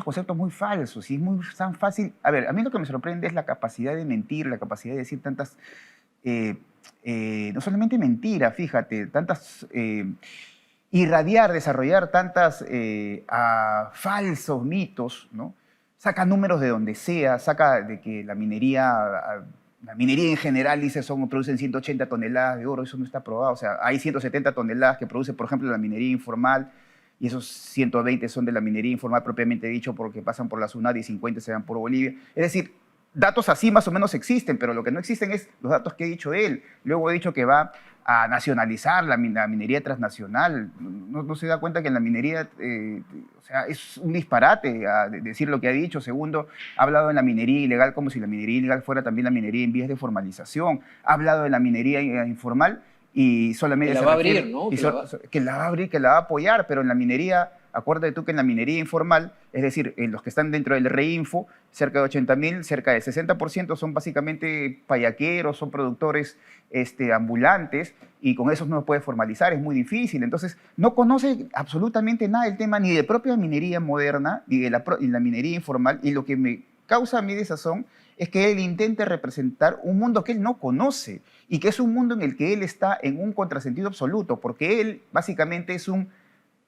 conceptos muy falsos y es muy tan fácil. A ver, a mí lo que me sorprende es la capacidad de mentir, la capacidad de decir tantas, no solamente mentiras, fíjate, tantas, irradiar, desarrollar tantas falsos mitos, ¿no? Saca números de donde sea, saca de que la minería en general dice producen 180 toneladas de oro, eso no está probado. O sea, hay 170 toneladas que produce, por ejemplo, la minería informal, y esos 120 son de la minería informal propiamente dicho porque pasan por la SUNAT y 50 se van por Bolivia. Es decir, datos así más o menos existen, pero lo que no existen es los datos que ha dicho él. Luego ha dicho que va a nacionalizar la minería transnacional. No se da cuenta que en la minería, o sea, es un disparate decir lo que ha dicho. Segundo, ha hablado de la minería ilegal como si la minería ilegal fuera también la minería en vías de formalización. Ha hablado de la minería informal y solamente... Que la va a abrir, ¿no? Que la va a abrir, que la va a apoyar, pero en la minería... Acuérdate tú que en la minería informal, es decir, en los que están dentro del REINFO, cerca de 80.000, cerca del 60% son básicamente payaqueros, son productores ambulantes, y con esos no se puede formalizar, es muy difícil. Entonces, no conoce absolutamente nada del tema, ni de propia minería moderna, ni de la minería informal, y lo que me causa a mí desazón es que él intente representar un mundo que él no conoce, y que es un mundo en el que él está en un contrasentido absoluto, porque él básicamente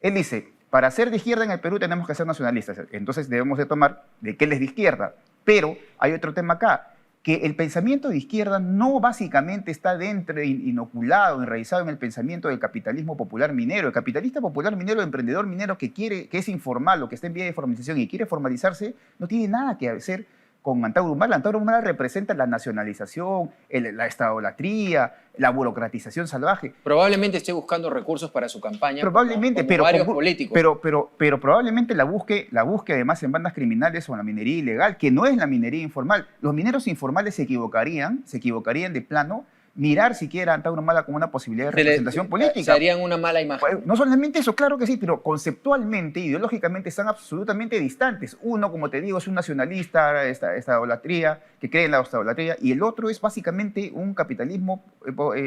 él dice, para ser de izquierda en el Perú tenemos que ser nacionalistas, entonces debemos de tomar de que él es de izquierda. Pero hay otro tema acá, que el pensamiento de izquierda no básicamente está dentro, inoculado, enraizado en el pensamiento del capitalismo popular minero. El capitalista popular minero, el emprendedor minero que es informal o que está en vía de formalización y quiere formalizarse, no tiene nada que hacer con Antauro Humala. Antauro Humala representa la nacionalización, la estadolatría, la burocratización salvaje. Probablemente esté buscando recursos para su campaña. Probablemente, como varios políticos. Pero probablemente la busque además en bandas criminales o en la minería ilegal, que no es la minería informal. Los mineros informales se equivocarían de plano, mirar siquiera a Antauro Humala como una posibilidad de representación política. Se harían una mala imagen. No solamente eso, claro que sí, pero conceptualmente, ideológicamente están absolutamente distantes. Uno, como te digo, es un nacionalista, esta idolatría, que cree en la idolatría, y el otro es básicamente un capitalismo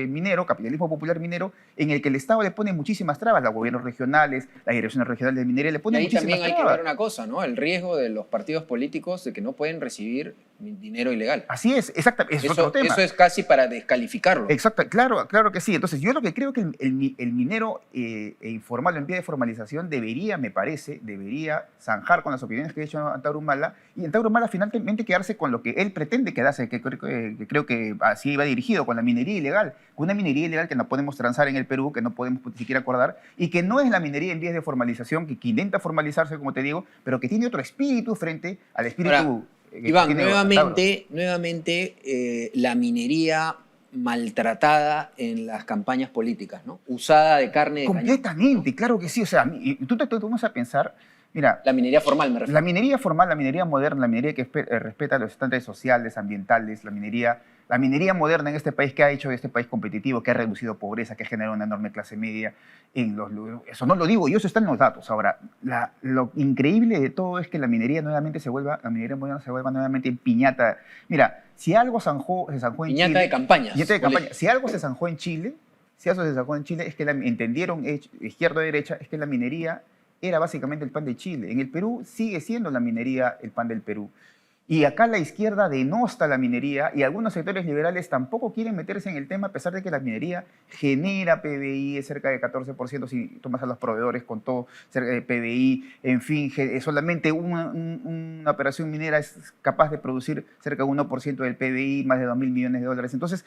minero, capitalismo popular minero, en el que el Estado le pone muchísimas trabas, los gobiernos regionales, las direcciones regionales de minería le ponen muchísimas trabas. Y ahí también hay que ver una cosa, ¿no? El riesgo de los partidos políticos de que no pueden recibir dinero ilegal. Así es, exactamente. Eso es casi para descalificarlo. Exacto, claro que sí. Entonces, yo lo que creo que el minero informal en vía de formalización debería zanjar con las opiniones que ha dicho Antauro Humala, y Antauro Humala finalmente quedarse con lo que él pretende quedarse, que creo que así va dirigido, con la minería ilegal, con una minería ilegal que no podemos transar en el Perú, que no podemos ni siquiera acordar, y que no es la minería en vías de formalización, que intenta formalizarse, como te digo, pero que tiene otro espíritu frente al espíritu... Ahora, Iván, nuevamente la minería maltratada en las campañas políticas, ¿no? Usada de carne de completamente, cañón, ¿no? Claro que sí. O sea, tú vas a pensar, mira... La minería formal, me refiero. La minería formal, la minería moderna, la minería que respeta los estándares sociales, ambientales, la minería moderna en este país, que ha hecho de este país competitivo, que ha reducido pobreza, que ha generado una enorme clase media. Eso no lo digo yo, eso está en los datos. Ahora, lo increíble de todo es que la minería moderna se vuelva nuevamente piñata. Mira, si algo se zanjó en piñata Chile... de campañas. Piñata de campaña. Si algo se zanjó en Chile, es que entendieron, izquierda o derecha, es que la minería era básicamente el pan de Chile. En el Perú sigue siendo la minería el pan del Perú. Y acá la izquierda denosta la minería y algunos sectores liberales tampoco quieren meterse en el tema, a pesar de que la minería genera PBI, es cerca de 14%, si tomas a los proveedores con todo, cerca de PBI, en fin, solamente una operación minera es capaz de producir cerca de 1% del PBI, más de $2.000 millones. Entonces,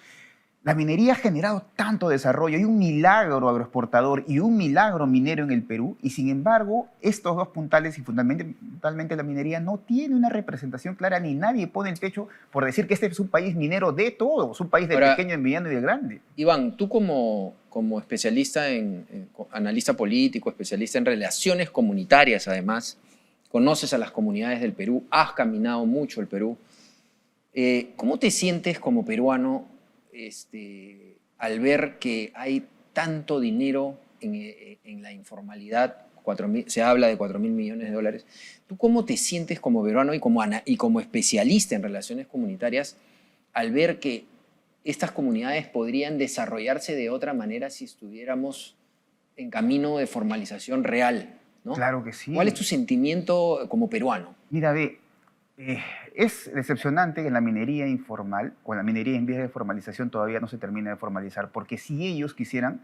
La minería ha generado tanto desarrollo, hay un milagro agroexportador y un milagro minero en el Perú, y sin embargo, estos dos puntales y fundamentalmente la minería no tiene una representación clara, ni nadie pone el pecho por decir que este es un país minero de todo, es un país de pequeño, de mediano y de grande. Iván, tú como especialista analista político, especialista en relaciones comunitarias además, conoces a las comunidades del Perú, has caminado mucho el Perú. ¿Cómo te sientes como peruano al ver que hay tanto dinero en la informalidad? Se habla de 4.000 millones de dólares. ¿Tú cómo te sientes como peruano y como especialista en relaciones comunitarias al ver que estas comunidades podrían desarrollarse de otra manera si estuviéramos en camino de formalización real, ¿no? Claro que sí. ¿Cuál es tu sentimiento como peruano? Mira, es decepcionante que la minería informal o la minería en vías de formalización todavía no se termine de formalizar, porque si ellos quisieran,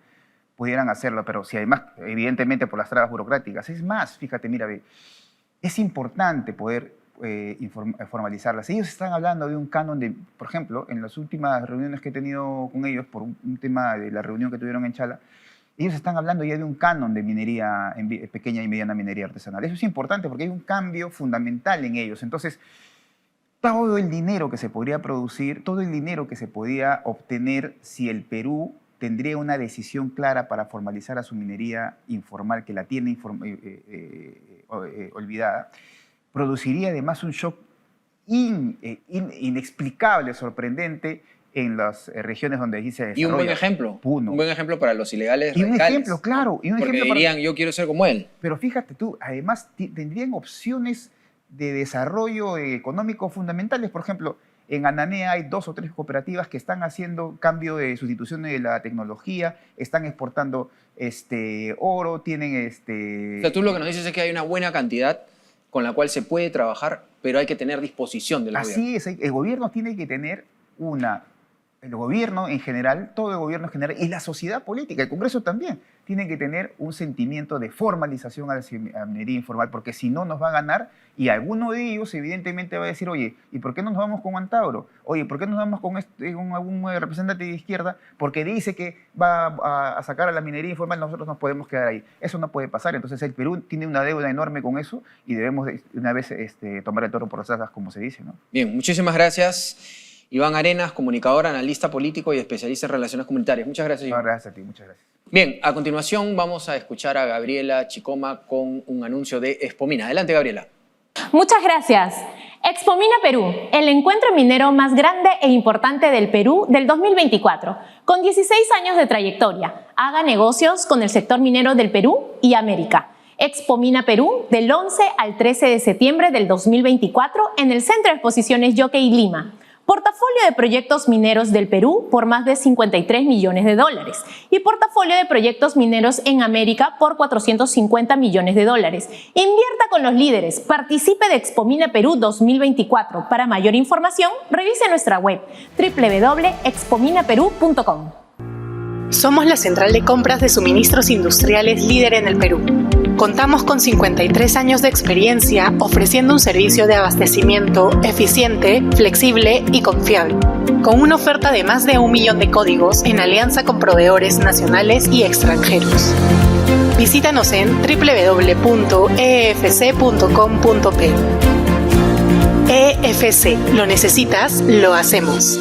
pudieran hacerlo, pero si además, evidentemente por las trabas burocráticas. Es más, fíjate, mira, es importante poder formalizarlas. Ellos están hablando de un canon de, por ejemplo, en las últimas reuniones que he tenido con ellos, por un tema de la reunión que tuvieron en Chala, ellos están hablando ya de un canon de minería, pequeña y mediana minería artesanal. Eso es importante porque hay un cambio fundamental en ellos. Entonces, todo el dinero que se podría producir, todo el dinero que se podía obtener si el Perú tendría una decisión clara para formalizar a su minería informal, que la tiene olvidada, produciría además un shock inexplicable, sorprendente, en las regiones donde dice desarrolla. Y un buen ejemplo. Puno. Un buen ejemplo para los ilegales y un radicales. Ejemplo, claro. Y un porque ejemplo dirían, yo quiero ser como él. Pero fíjate tú, además tendrían opciones de desarrollo económico fundamentales. Por ejemplo, en Ananea hay 2 o 3 cooperativas que están haciendo cambio de sustitución de la tecnología, están exportando oro, tienen... O sea, tú lo que nos dices es que hay una buena cantidad con la cual se puede trabajar, pero hay que tener disposición del gobierno. Así es, el gobierno tiene que tener el gobierno en general, todo el gobierno en general, y la sociedad política, el Congreso también, tienen que tener un sentimiento de formalización a la minería informal, porque si no nos va a ganar, y alguno de ellos evidentemente va a decir, oye, ¿y por qué no nos vamos con Antauro? Oye, ¿por qué no nos vamos con algún representante de izquierda? Porque dice que va a sacar a la minería informal, nosotros nos podemos quedar ahí. Eso no puede pasar, entonces el Perú tiene una deuda enorme con eso, y debemos de una vez tomar el toro por las asas, como se dice, ¿no? Bien, muchísimas gracias. Iván Arenas, comunicador, analista político y especialista en relaciones comunitarias. Muchas gracias, Iván. No, gracias a ti, muchas gracias. Bien, a continuación vamos a escuchar a Gabriela Chicoma con un anuncio de Expomina. Adelante, Gabriela. Muchas gracias. Expomina Perú, el encuentro minero más grande e importante del Perú del 2024, con 16 años de trayectoria. Haga negocios con el sector minero del Perú y América. Expomina Perú, del 11 al 13 de septiembre del 2024 en el Centro de Exposiciones Jockey Lima. Portafolio de proyectos mineros del Perú por más de 53 millones de dólares y portafolio de proyectos mineros en América por 450 millones de dólares. Invierta con los líderes, participe de Expomina Perú 2024. Para mayor información, revise nuestra web www.expominaperú.com. Somos la central de compras de suministros industriales líder en el Perú. Contamos con 53 años de experiencia ofreciendo un servicio de abastecimiento eficiente, flexible y confiable, con una oferta de más de 1 millón de códigos en alianza con proveedores nacionales y extranjeros. Visítanos en www.efc.com.p. EFC, lo necesitas, lo hacemos.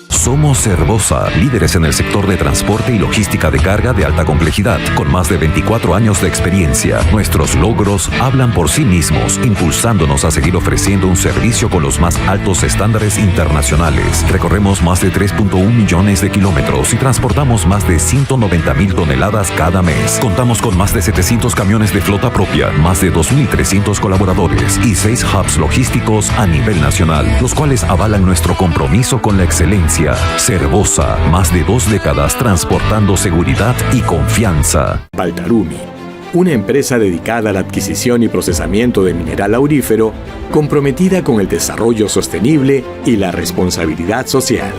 Somos Servosa, líderes en el sector de transporte y logística de carga de alta complejidad, con más de 24 años de experiencia. Nuestros logros hablan por sí mismos, impulsándonos a seguir ofreciendo un servicio con los más altos estándares internacionales. Recorremos más de 3.1 millones de kilómetros y transportamos más de 190,000 toneladas cada mes. Contamos con más de 700 camiones de flota propia, más de 2.300 colaboradores y 6 hubs logísticos a nivel nacional, los cuales avalan nuestro compromiso con la excelencia. Servosa, más de 2 décadas transportando seguridad y confianza. Baltarumi, una empresa dedicada a la adquisición y procesamiento de mineral aurífero, comprometida con el desarrollo sostenible y la responsabilidad social.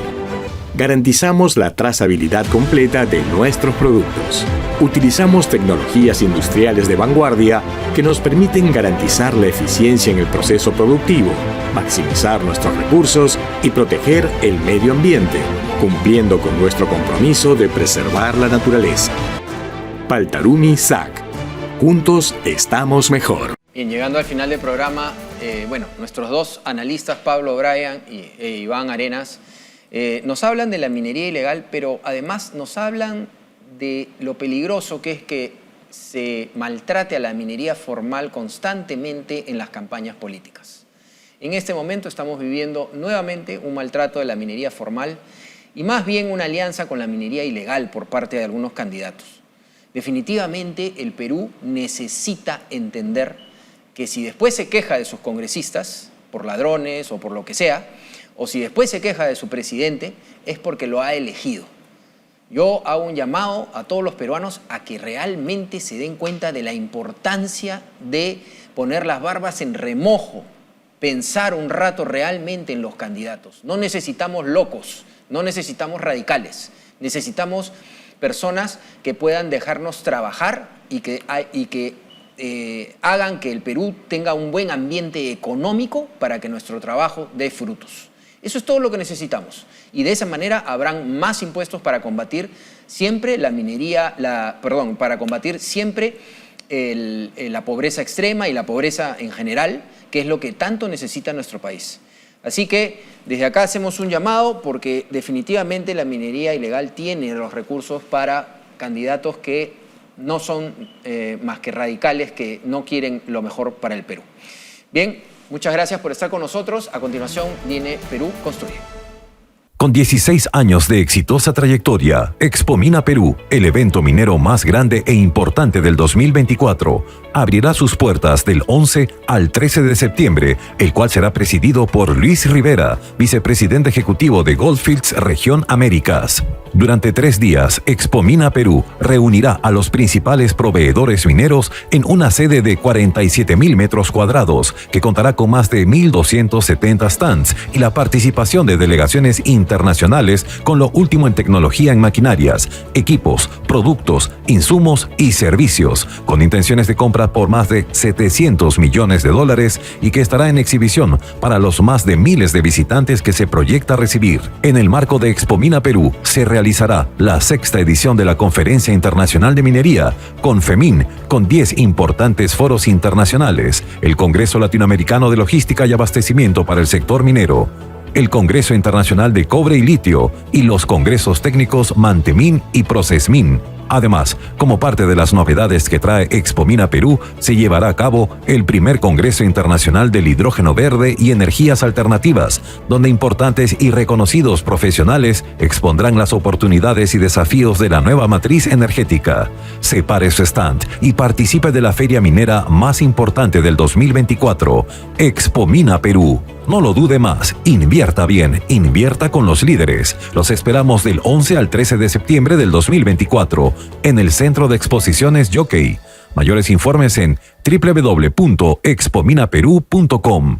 Garantizamos la trazabilidad completa de nuestros productos. Utilizamos tecnologías industriales de vanguardia que nos permiten garantizar la eficiencia en el proceso productivo, maximizar nuestros recursos y proteger el medio ambiente. cumpliendo con nuestro compromiso de preservar la naturaleza. Paltarumi SAC. Juntos estamos mejor. Bien, llegando al final del programa, nuestros dos analistas, Pablo Bryan e Iván Arenas, nos hablan de la minería ilegal, pero además nos hablan de lo peligroso que es que se maltrate a la minería formal constantemente en las campañas políticas. En este momento estamos viviendo nuevamente un maltrato de la minería formal y más bien una alianza con la minería ilegal por parte de algunos candidatos. Definitivamente el Perú necesita entender que si después se queja de sus congresistas por ladrones o por lo que sea, o si después se queja de su presidente, es porque lo ha elegido. Yo hago un llamado a todos los peruanos a que realmente se den cuenta de la importancia de poner las barbas en remojo, pensar un rato realmente en los candidatos. No necesitamos locos, no necesitamos radicales, necesitamos personas que puedan dejarnos trabajar y que hagan que el Perú tenga un buen ambiente económico para que nuestro trabajo dé frutos. Eso es todo lo que necesitamos. Y de esa manera habrán más impuestos para combatir siempre para combatir siempre la pobreza extrema y la pobreza en general, que es lo que tanto necesita nuestro país. Así que desde acá hacemos un llamado porque definitivamente la minería ilegal tiene los recursos para candidatos que no son más que radicales, que no quieren lo mejor para el Perú. Bien, muchas gracias por estar con nosotros. A continuación viene Perú Construye. Con 16 años de exitosa trayectoria, Expomina Perú, el evento minero más grande e importante del 2024, abrirá sus puertas del 11 al 13 de septiembre, el cual será presidido por Luis Rivera, vicepresidente ejecutivo de Gold Fields Región Américas. Durante 3 días, Expomina Perú reunirá a los principales proveedores mineros en una sede de 47,000 metros cuadrados, que contará con más de 1,270 stands y la participación de delegaciones internacionales con lo último en tecnología en maquinarias, equipos, productos, insumos y servicios, con intenciones de compra por más de $700 millones y que estará en exhibición para los más de miles de visitantes que se proyecta recibir. En el marco de Expomina Perú se realizará la 6ª edición de la Conferencia Internacional de Minería, CONFEMIN, con 10 importantes foros internacionales, el Congreso Latinoamericano de Logística y Abastecimiento para el sector minero, el Congreso Internacional de Cobre y Litio y los congresos técnicos Mantemin y Procesmin. Además, como parte de las novedades que trae Expomina Perú, se llevará a cabo el primer Congreso Internacional del Hidrógeno Verde y Energías Alternativas, donde importantes y reconocidos profesionales expondrán las oportunidades y desafíos de la nueva matriz energética. Separe su stand y participe de la feria minera más importante del 2024, Expomina Perú. No lo dude más, invierta bien, invierta con los líderes. Los esperamos del 11 al 13 de septiembre del 2024 en el Centro de Exposiciones Jockey. Mayores informes en www.expominaperú.com.